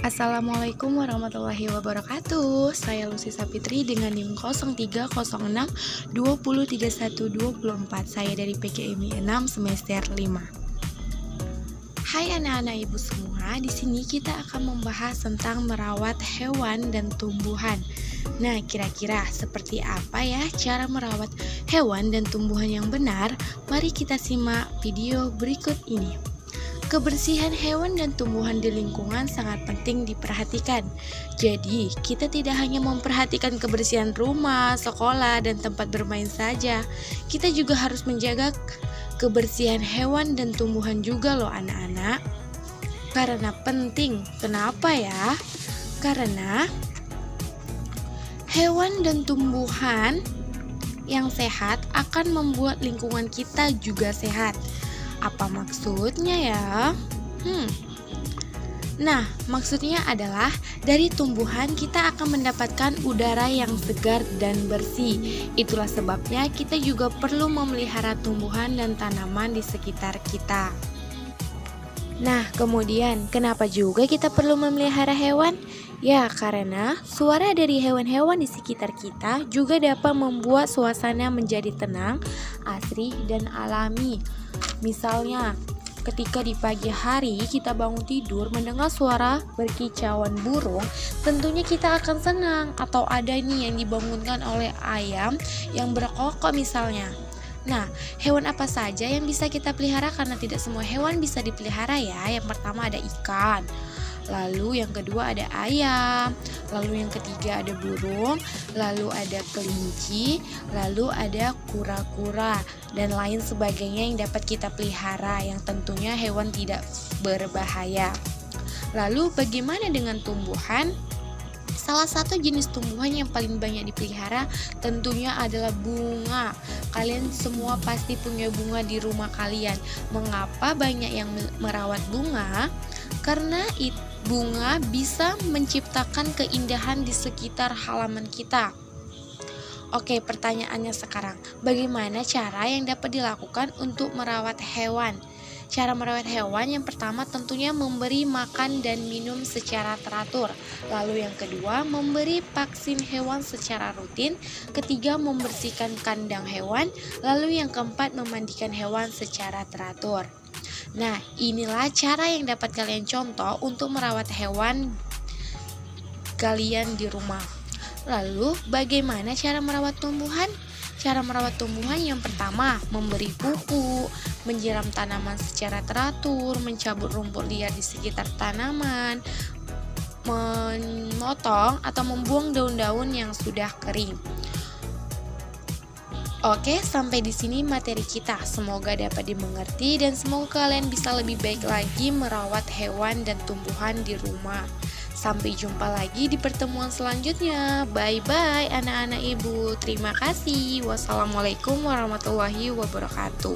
Assalamualaikum warahmatullahi wabarakatuh. Saya Lucy Sapitri dengan NIM 0306 203124. Saya dari PKMI 6 semester 5. Hai anak-anak ibu semua, di sini kita akan membahas tentang merawat hewan dan tumbuhan. Nah, kira-kira seperti apa ya cara merawat hewan dan tumbuhan yang benar? Mari kita simak video berikut ini. Kebersihan hewan dan tumbuhan di lingkungan sangat penting diperhatikan. Jadi, kita tidak hanya memperhatikan kebersihan rumah, sekolah, dan tempat bermain saja. Kita juga harus menjaga kebersihan hewan dan tumbuhan juga loh anak-anak. Karena penting. Kenapa ya? Karena hewan dan tumbuhan yang sehat akan membuat lingkungan kita juga sehat. Apa maksudnya ya? Nah, maksudnya adalah dari tumbuhan kita akan mendapatkan udara yang segar dan bersih. Itulah sebabnya kita juga perlu memelihara tumbuhan dan tanaman di sekitar kita. Nah, kemudian kenapa juga kita perlu memelihara hewan? Ya, karena suara dari hewan-hewan di sekitar kita juga dapat membuat suasana menjadi tenang, asri, dan alami. Misalnya, ketika di pagi hari kita bangun tidur mendengar suara berkicauan burung, tentunya kita akan senang. Atau ada nih yang dibangunkan oleh ayam yang berkokok misalnya. Nah, hewan apa saja yang bisa kita pelihara? Karena tidak semua hewan bisa dipelihara ya. Yang pertama ada ikan, lalu yang kedua ada ayam, lalu yang ketiga ada burung, lalu ada kelinci, lalu ada kura-kura, dan lain sebagainya yang dapat kita pelihara, yang tentunya hewan tidak berbahaya. Lalu bagaimana dengan tumbuhan? Salah satu jenis tumbuhan yang paling banyak dipelihara tentunya adalah bunga. Kalian semua pasti punya bunga di rumah kalian. Mengapa banyak yang merawat bunga? Karena bunga bisa menciptakan keindahan di sekitar halaman kita. Oke, pertanyaannya sekarang, bagaimana cara yang dapat dilakukan untuk merawat hewan? Cara merawat hewan yang pertama tentunya memberi makan dan minum secara teratur. Lalu yang kedua, memberi vaksin hewan secara rutin. Ketiga, membersihkan kandang hewan. Lalu yang keempat, memandikan hewan secara teratur. Nah, inilah cara yang dapat kalian contoh untuk merawat hewan kalian di rumah. Lalu, bagaimana cara merawat tumbuhan? Cara merawat tumbuhan yang pertama, memberi pupuk, menyiram tanaman secara teratur, mencabut rumput liar di sekitar tanaman, memotong atau membuang daun-daun yang sudah kering. Oke, sampai di sini materi kita. Semoga dapat dimengerti dan semoga kalian bisa lebih baik lagi merawat hewan dan tumbuhan di rumah. Sampai jumpa lagi di pertemuan selanjutnya. Bye-bye anak-anak ibu. Terima kasih. Wassalamualaikum warahmatullahi wabarakatuh.